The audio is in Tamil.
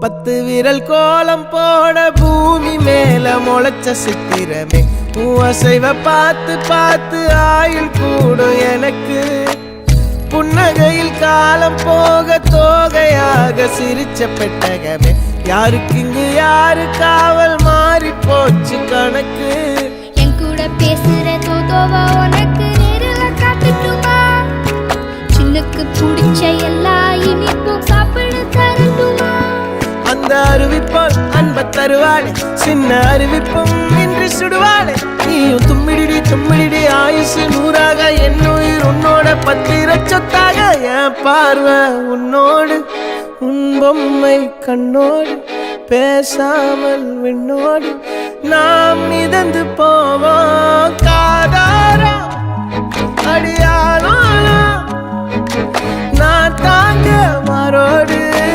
10 விரல் கோலம் போட பூமி மேல முளைச்ச சித்திரமே அசைவ பார்த்து பார்த்து ஆயுள் கூடும் எனக்கு புன்னகையில் காலம் போக தோகையாக சிரிச்ச பெட்டகமே யாருக்கு இங்கு யாரு காவல் மாறி போச்சு கணக்கு என் கூட பேசுற தோதோவா உனக்கு நேரில காட்டுட்டுமா சின்னுக்கு பிடிச்ச எல்லா இனிப்பும் சாப்பிட தரட்டுமா அந்த அறிவிப்பால் அன்ப தருவாளே சின்ன அறிவிப்பும் இன்று சுடுவாளே நீயும் தும்மிடி தும்மிடி ஆயுசு 100ஆக என் உயிர் உன்னோட 10 லட்சத்தாக என் பார்வை உன்னோடு உன் பொம்மை கண்ணோடு பேசாமல் விண்ணோடு நாம் மிதந்து போவோம் காதாரா அடியாளோ நான் தாங்க மாறோடு